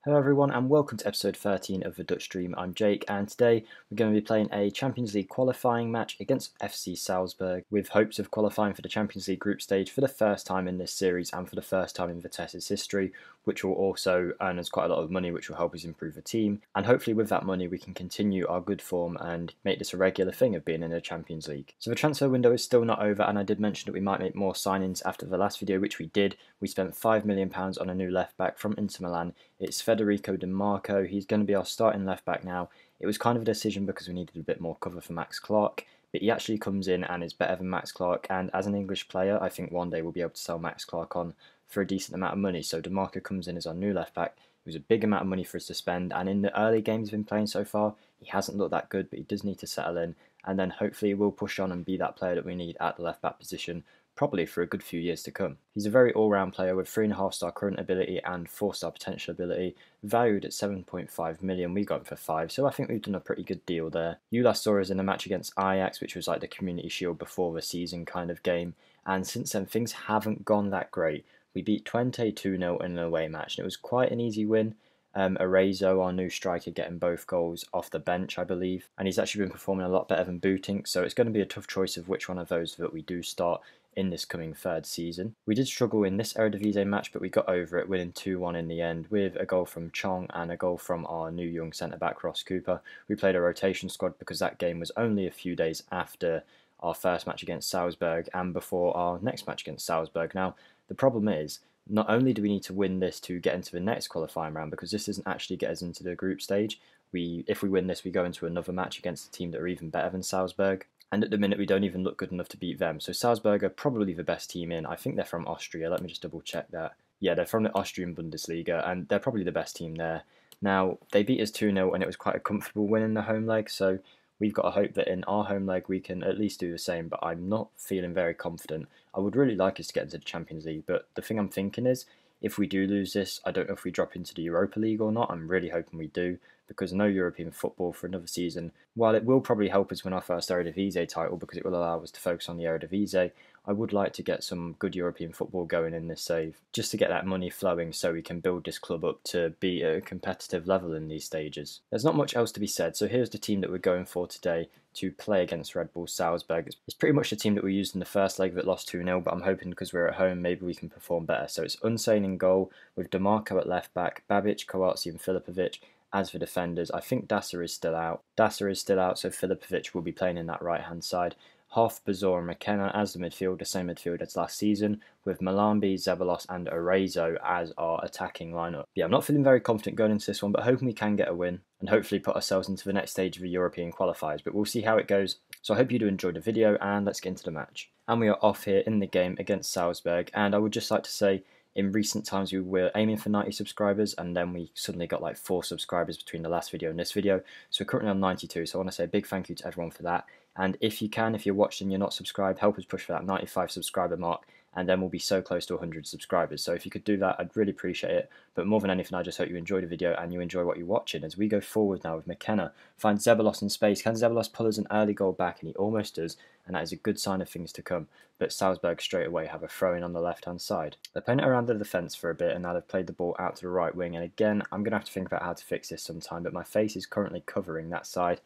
Hello everyone and welcome to episode 13 of the Dutch Dream. I'm Jake and today we're going to be playing a Champions League qualifying match against FC Salzburg with hopes of qualifying for the Champions League group stage for the first time in this series and for the first time in Vitesse's history, which will also earn us quite a lot of money, which will help us improve the team, and hopefully with that money we can continue our good form and make this a regular thing of being in the Champions League. So the transfer window is still not over, and I did mention that we might make more signings after the last video, which we did. We spent £5 million on a new left back from Inter Milan. It's Federico Di Marco. He's going to be our starting left back now. It was kind of a decision because we needed a bit more cover for Max Clark, but he actually comes in and is better than Max Clark, and as an English player I think one day we'll be able to sell Max Clark on for a decent amount of money. So Di Marco comes in as our new left back. It was a big amount of money for us to spend, and in the early games he's been playing so far he hasn't looked that good, but he does need to settle in, and then hopefully we'll push on and be that player that we need at the left back position probably for a good few years to come. He's a very all-round player with 3.5-star current ability and 4-star potential ability, valued at 7.5 million. We got him for 5, so I think we've done a pretty good deal there. You last saw us in a match against Ajax, which was like the Community Shield before the season kind of game, and since then things haven't gone that great. We beat Twente 2-0 in an away match, and it was quite an easy win. Arezzo, our new striker, getting both goals off the bench, I believe, and he's actually been performing a lot better than Bootink, so it's going to be a tough choice of which one of those that we do start in this coming third season. We did struggle in this Eredivisie match, but we got over it, winning 2-1 in the end with a goal from Chong and a goal from our new young centre-back Ross Cooper. We played a rotation squad because that game was only a few days after our first match against Salzburg and before our next match against Salzburg. Now, the problem is, not only do we need to win this to get into the next qualifying round, because this doesn't actually get us into the group stage. If we win this, we go into another match against a team that are even better than Salzburg. And at the minute, we don't even look good enough to beat them. So Salzburg are probably the best team in. I think they're from Austria. Let me just double check that. Yeah, they're from the Austrian Bundesliga, and they're probably the best team there. Now, they beat us 2-0, and it was quite a comfortable win in the home leg. So we've got to hope that in our home leg we can at least do the same, but I'm not feeling very confident. I would really like us to get into the Champions League, but the thing I'm thinking is, if we do lose this, I don't know if we drop into the Europa League or not. I'm really hoping we do, because no European football for another season, while it will probably help us win our first Eredivisie title because it will allow us to focus on the Eredivisie, I would like to get some good European football going in this save, just to get that money flowing so we can build this club up to be at a competitive level in these stages. There's not much else to be said, so here's the team that we're going for today to play against Red Bull Salzburg. It's pretty much the team that we used in the first leg that lost 2-0, but I'm hoping because we're at home maybe we can perform better. So it's Unsane in goal, with DeMarco at left back, Babic, Kowalski and Filipovic as the defenders. I think Dasser is still out. So Filipovic will be playing in that right-hand side. Hoff, Bazor and McKenna as the midfield, the same midfield as last season, with Malambi, Zeballos and Arezzo as our attacking lineup. Yeah, I'm not feeling very confident going into this one, but hoping we can get a win and hopefully put ourselves into the next stage of the European qualifiers, but we'll see how it goes. So I hope you do enjoy the video, and let's get into the match. And we are off here in the game against Salzburg, and I would just like to say, in recent times we were aiming for 90 subscribers, and then we suddenly got like 4 subscribers between the last video and this video, so we're currently on 92, so I want to say a big thank you to everyone for that. And if you can, if you're watching and you're not subscribed, help us push for that 95 subscriber mark, and then we'll be so close to 100 subscribers. So if you could do that, I'd really appreciate it. But more than anything, I just hope you enjoy the video and you enjoy what you're watching. As we go forward now with McKenna, finds Zeballos in space. Can Zeballos pull us an early goal back? And he almost does, and that is a good sign of things to come. But Salzburg straight away have a throw-in on the left-hand side. They're playing it around the defence for a bit, and now they've played the ball out to the right wing. And again, I'm going to have to think about how to fix this sometime, but my face is currently covering that side.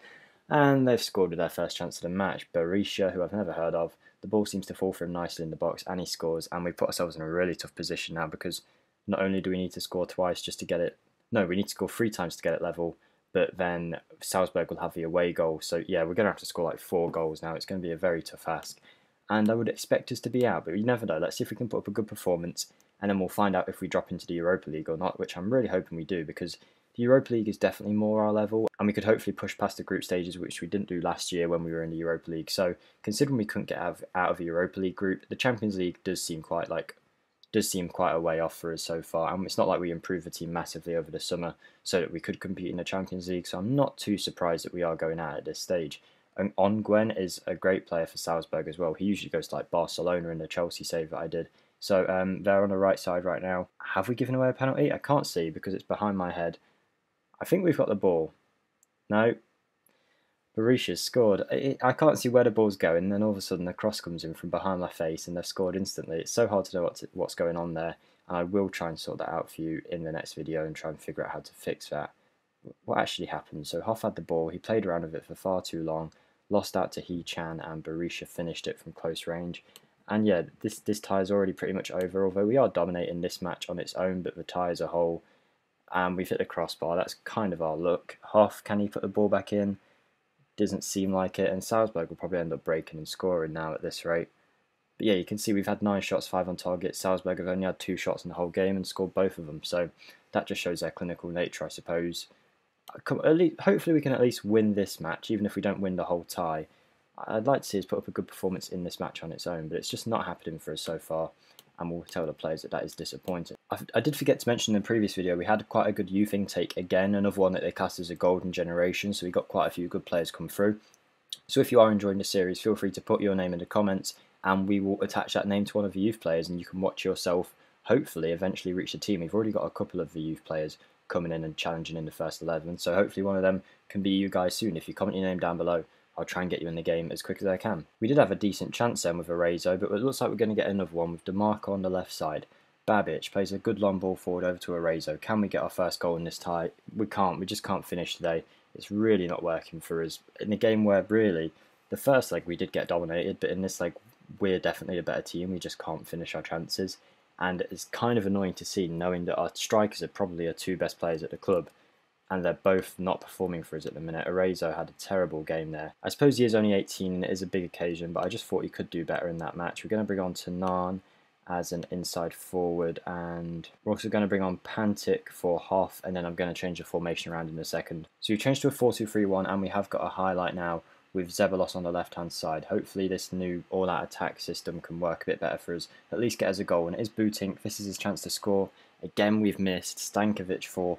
And they've scored with their first chance of the match. Berisha, who I've never heard of, the ball seems to fall for him nicely in the box, and he scores. And we put ourselves in a really tough position now, because not only do we need to score twice just to get it, no, we need to score 3 times to get it level, but then Salzburg will have the away goal. So yeah, we're going to have to score like 4 goals now. It's going to be a very tough ask, and I would expect us to be out, but you never know. Let's see if we can put up a good performance, and then we'll find out if we drop into the Europa League or not, which I'm really hoping we do, because the Europa League is definitely more our level, and we could hopefully push past the group stages, which we didn't do last year when we were in the Europa League. So considering we couldn't get out of the Europa League group, the Champions League does seem quite a way off for us so far, and it's not like we improved the team massively over the summer so that we could compete in the Champions League, so I'm not too surprised that we are going out at this stage. And Ongwen is a great player for Salzburg as well. He usually goes to like Barcelona in the Chelsea save that I did. So they're on the right side right now. Have we given away a penalty? I can't see because it's behind my head. I think we've got the ball. No. Berisha's scored. I can't see where the ball's going, and then all of a sudden the cross comes in from behind my face and they've scored instantly. It's so hard to know what's going on there. and I will try and sort that out for you in the next video and try and figure out how to fix that. What actually happened? So Hoff had the ball, he played around with it for far too long, lost out to He-Chan, and Berisha finished it from close range. And yeah, this tie is already pretty much over, although we are dominating this match on its own, but the tie as a whole, and we've hit the crossbar. That's kind of our luck. Hoff, can he put the ball back in? Doesn't seem like it, and Salzburg will probably end up breaking and scoring now at this rate. But yeah, you can see we've had 9 shots, 5 on target. Salzburg have only had 2 shots in the whole game and scored both of them, so that just shows their clinical nature, I suppose. Hopefully we can at least win this match, even if we don't win the whole tie. I'd like to see us put up a good performance in this match on its own, but it's just not happening for us so far, and we'll tell the players that is disappointing. I did forget to mention in the previous video, we had quite a good youth intake again, another one that they cast as a golden generation, so we got quite a few good players come through. So if you are enjoying the series, feel free to put your name in the comments, and we will attach that name to one of the youth players, and you can watch yourself hopefully eventually reach the team. We've already got a couple of the youth players coming in and challenging in the first 11, so hopefully one of them can be you guys soon. If you comment your name down below, I'll try and get you in the game as quick as I can. We did have a decent chance then with Arezzo, but it looks like we're going to get another one with DeMarco on the left side. Babic plays a good long ball forward over to Arezzo. Can we get our first goal in this tie? We can't. We just can't finish today. It's really not working for us. In a game where really, the first leg we did get dominated, but in this leg we're definitely a better team. We just can't finish our chances. And it's kind of annoying to see, knowing that our strikers are probably our 2 best players at the club, and they're both not performing for us at the minute. Arezzo had a terrible game there. I suppose he is only 18 and it is a big occasion, but I just thought he could do better in that match. We're going to bring on Tanan as an inside forward, and we're also going to bring on Pantic for Hoff, and then I'm going to change the formation around in a second. So we've changed to a 4-2-3-1, and we have got a highlight now with Zeballos on the left-hand side. Hopefully this new all-out attack system can work a bit better for us, at least get us a goal. And it is Butink. This is his chance to score. Again, we've missed. Stankovic for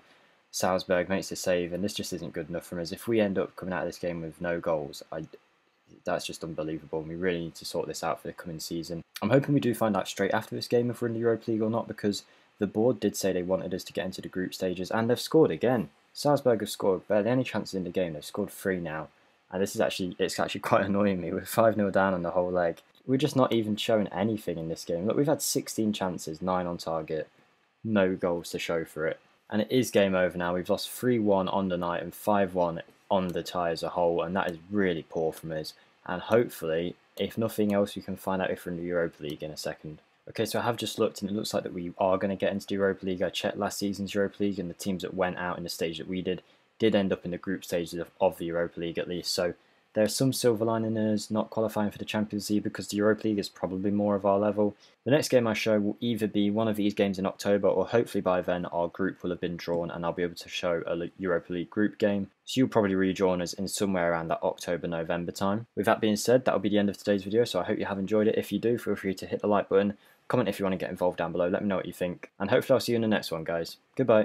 Salzburg makes the save, and this just isn't good enough for us. If we end up coming out of this game with no goals, that's just unbelievable, and we really need to sort this out for the coming season. I'm hoping we do find out straight after this game if we're in the Europa League or not, because the board did say they wanted us to get into the group stages, and they've scored again. Salzburg have scored barely any chances in the game. They've scored 3 now. And it's actually quite annoying me. We're 5-0 down on the whole leg. We're just not even showing anything in this game. Look, we've had 16 chances, 9 on target, no goals to show for it. And it is game over now. We've lost 3-1 on the night and 5-1 on the tie as a whole, and that is really poor from us. And hopefully, if nothing else, we can find out if we're in the Europa League in a second. Okay, so I have just looked, and it looks like that we are going to get into the Europa League. I checked last season's Europa League, and the teams that went out in the stage that we did end up in the group stages of the Europa League at least. So there's some silver lining in us not qualifying for the Champions League, because the Europa League is probably more of our level. The next game I show will either be one of these games in October, or hopefully by then our group will have been drawn and I'll be able to show a Europa League group game. So you'll probably rejoin us in somewhere around that October-November time. With that being said, that'll be the end of today's video, so I hope you have enjoyed it. If you do, feel free to hit the like button, comment if you want to get involved down below, let me know what you think, and hopefully I'll see you in the next one, guys. Goodbye.